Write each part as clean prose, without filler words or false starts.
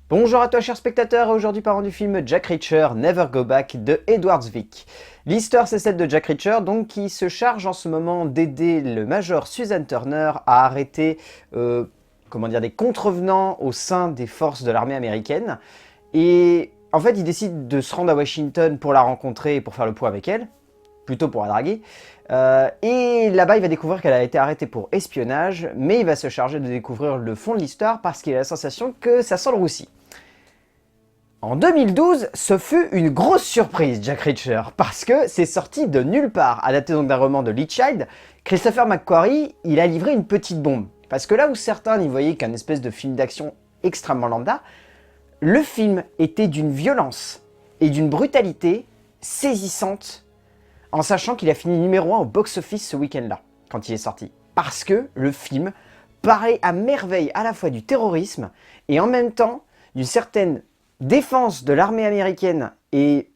Bonjour à toi chers spectateurs, aujourd'hui parlons du film Jack Reacher, Never Go Back de Edward Zwick. L'histoire c'est celle de Jack Reacher donc qui se charge en ce moment d'aider le Major Susan Turner à arrêter des contrevenants au sein des forces de l'armée américaine. Et en fait il décide de se rendre à Washington pour la rencontrer et pour faire le point avec elle, plutôt pour la draguer. Et là-bas, il va découvrir qu'elle a été arrêtée pour espionnage, mais il va se charger de découvrir le fond de l'histoire parce qu'il a la sensation que ça sent le roussi. En 2012, ce fut une grosse surprise, Jack Reacher, parce que c'est sorti de nulle part. Adapté donc d'un roman de Lee Child, Christopher McQuarrie, il a livré une petite bombe. Parce que là où certains n'y voyaient qu'un espèce de film d'action extrêmement lambda, le film était d'une violence et d'une brutalité saisissante, en sachant qu'il a fini numéro 1 au box-office ce week-end-là, quand il est sorti. Parce que le film parlait à merveille à la fois du terrorisme et en même temps d'une certaine défense de l'armée américaine et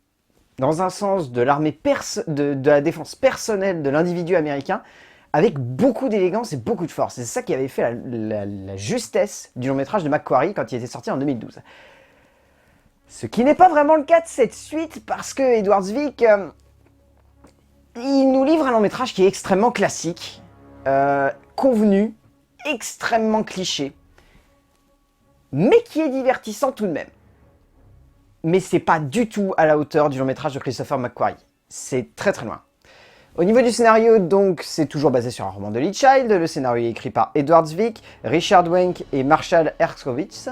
dans un sens de de la défense personnelle de l'individu américain avec beaucoup d'élégance et beaucoup de force. C'est ça qui avait fait la justesse du long métrage de McQuarrie quand il était sorti en 2012. Ce qui n'est pas vraiment le cas de cette suite parce que Edward Zwick il nous livre un long métrage qui est extrêmement classique, convenu, extrêmement cliché, mais qui est divertissant tout de même. Mais c'est pas du tout à la hauteur du long métrage de Christopher McQuarrie. C'est très très loin. Au niveau du scénario, donc, c'est toujours basé sur un roman de Lee Child. Le scénario est écrit par Edward Zwick, Richard Wenk et Marshall Erskowitz.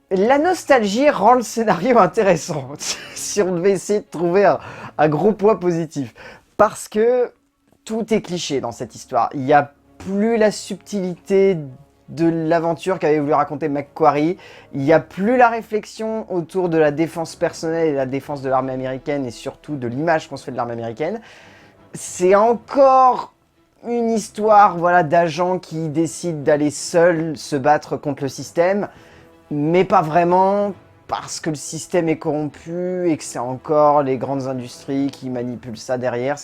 La nostalgie rend le scénario intéressant, si on devait essayer de trouver un gros point positif. Parce que tout est cliché dans cette histoire. Il n'y a plus la subtilité de l'aventure qu'avait voulu raconter McQuarrie. Il n'y a plus la réflexion autour de la défense personnelle et la défense de l'armée américaine et surtout de l'image qu'on se fait de l'armée américaine. C'est encore une histoire d'agents qui décident d'aller seuls se battre contre le système. Mais pas vraiment, parce que le système est corrompu et que c'est encore les grandes industries qui manipulent ça derrière.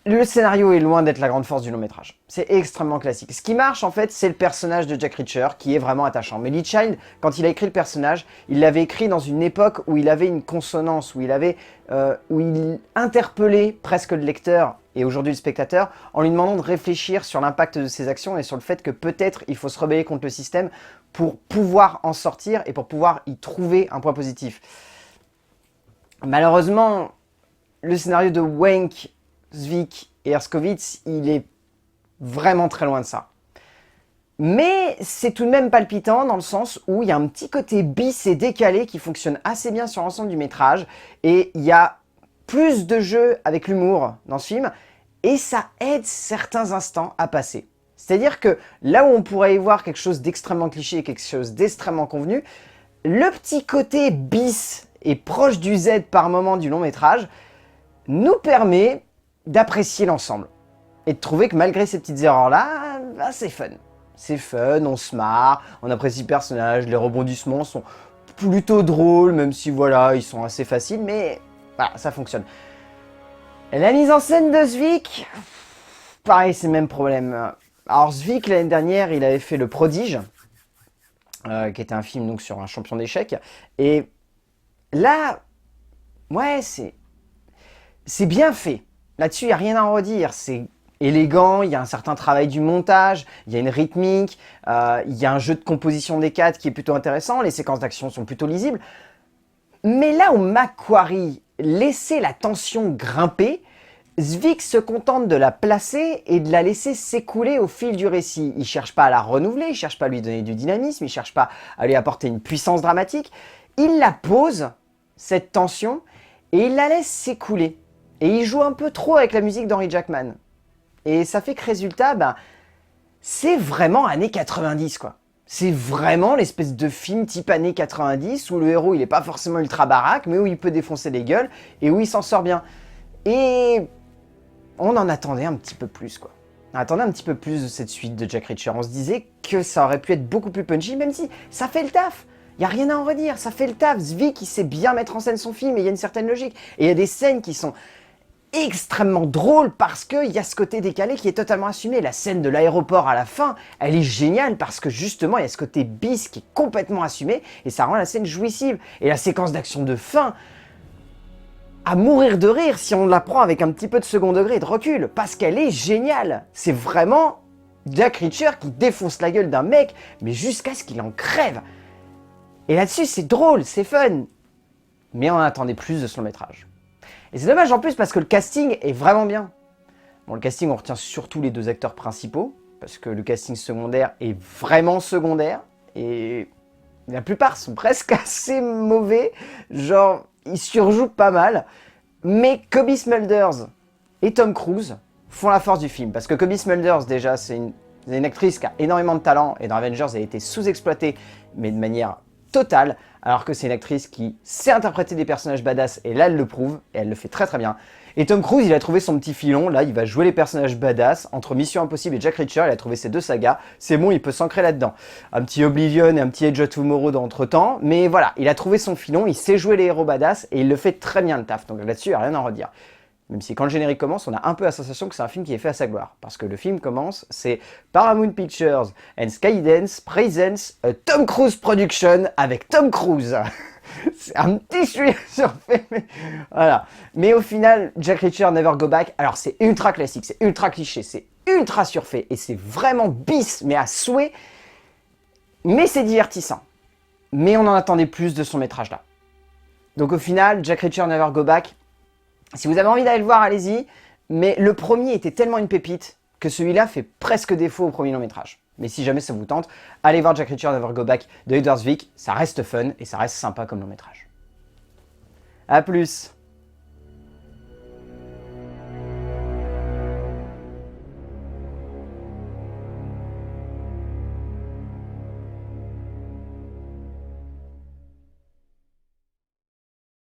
Le scénario est loin d'être la grande force du long métrage. C'est extrêmement classique. Ce qui marche en fait, c'est le personnage de Jack Reacher qui est vraiment attachant. Mais Lee Child, quand il a écrit le personnage, il l'avait écrit dans une époque où il avait une consonance, où il interpellait presque le lecteur et aujourd'hui le spectateur en lui demandant de réfléchir sur l'impact de ses actions et sur le fait que peut-être il faut se rebeller contre le système pour pouvoir en sortir et pour pouvoir y trouver un point positif. Malheureusement, le scénario de Wenk, Zwick et Erskowitz, il est vraiment très loin de ça. Mais c'est tout de même palpitant dans le sens où il y a un petit côté bis et décalé qui fonctionne assez bien sur l'ensemble du métrage et il y a plus de jeu avec l'humour dans ce film et ça aide certains instants à passer. C'est-à-dire que là où on pourrait y voir quelque chose d'extrêmement cliché et quelque chose d'extrêmement convenu, le petit côté bis et proche du Z par moment du long métrage nous permet d'apprécier l'ensemble et de trouver que malgré ces petites erreurs-là, c'est fun. C'est fun, on se marre, on apprécie le personnage, les rebondissements sont plutôt drôles, même si ils sont assez faciles, mais voilà, ça fonctionne. La mise en scène de Zwick, pareil, c'est le même problème. Alors Zwick, l'année dernière, il avait fait Le Prodige, qui était un film donc sur un champion d'échecs, et là, ouais, c'est bien fait. Là-dessus, il n'y a rien à en redire. C'est élégant, il y a un certain travail du montage, il y a une rythmique, il y a un jeu de composition des cadres qui est plutôt intéressant, les séquences d'action sont plutôt lisibles. Mais là où McQuarrie laissait la tension grimper, Zwick se contente de la placer et de la laisser s'écouler au fil du récit. Il ne cherche pas à la renouveler, il ne cherche pas à lui donner du dynamisme, il ne cherche pas à lui apporter une puissance dramatique. Il la pose, cette tension, et il la laisse s'écouler. Et il joue un peu trop avec la musique d'Henry Jackman. Et ça fait que résultat, c'est vraiment années 90 quoi. C'est vraiment l'espèce de film type années 90 où le héros il est pas forcément ultra baraque, mais où il peut défoncer des gueules et où il s'en sort bien. Et on en attendait un petit peu plus quoi. On attendait un petit peu plus de cette suite de Jack Reacher. On se disait que ça aurait pu être beaucoup plus punchy, même si ça fait le taf. Il n'y a rien à en redire, ça fait le taf. Zwick il sait bien mettre en scène son film et il y a une certaine logique. Et il y a des scènes qui sont extrêmement drôle parce qu'il y a ce côté décalé qui est totalement assumé. La scène de l'aéroport à la fin, elle est géniale parce que justement, il y a ce côté bis qui est complètement assumé et ça rend la scène jouissive. Et la séquence d'action de fin, à mourir de rire si on la prend avec un petit peu de second degré et de recul, parce qu'elle est géniale. C'est vraiment Jack Reacher qui défonce la gueule d'un mec, mais jusqu'à ce qu'il en crève. Et là-dessus, c'est drôle, c'est fun. Mais on en attendait plus de ce long métrage. Et c'est dommage en plus parce que le casting est vraiment bien. Bon, le casting, on retient surtout les 2 acteurs principaux, parce que le casting secondaire est vraiment secondaire, et la plupart sont presque assez mauvais, genre, ils surjouent pas mal. Mais Cobie Smulders et Tom Cruise font la force du film, parce que Cobie Smulders, déjà, c'est une actrice qui a énormément de talent, et dans Avengers, elle a été sous-exploitée, mais de manière totale, alors que c'est une actrice qui sait interpréter des personnages badass, et là, elle le prouve, et elle le fait très très bien. Et Tom Cruise, il a trouvé son petit filon, là, il va jouer les personnages badass, entre Mission Impossible et Jack Reacher, il a trouvé ces 2 sagas, c'est bon, il peut s'ancrer là-dedans. Un petit Oblivion et un petit Edge of Tomorrow d'entre-temps, mais voilà, il a trouvé son filon, il sait jouer les héros badass, et il le fait très bien le taf, donc là-dessus, il n'y a rien à en redire. Même si quand le générique commence, on a un peu la sensation que c'est un film qui est fait à sa gloire. Parce que le film commence, c'est Paramount Pictures and Skydance presents a Tom Cruise Production avec Tom Cruise. C'est un petit sujet surfait, mais voilà. Mais au final, Jack Reacher Never Go Back, alors c'est ultra classique, c'est ultra cliché, c'est ultra surfait, et c'est vraiment bis, mais à souhait. Mais c'est divertissant. Mais on en attendait plus de son métrage là. Donc au final, Jack Reacher Never Go Back, si vous avez envie d'aller le voir, allez-y. Mais le premier était tellement une pépite que celui-là fait presque défaut au premier long métrage. Mais si jamais ça vous tente, allez voir Jack Reacher Never Go Back de Edward Zwick. Ça reste fun et ça reste sympa comme long métrage. A plus!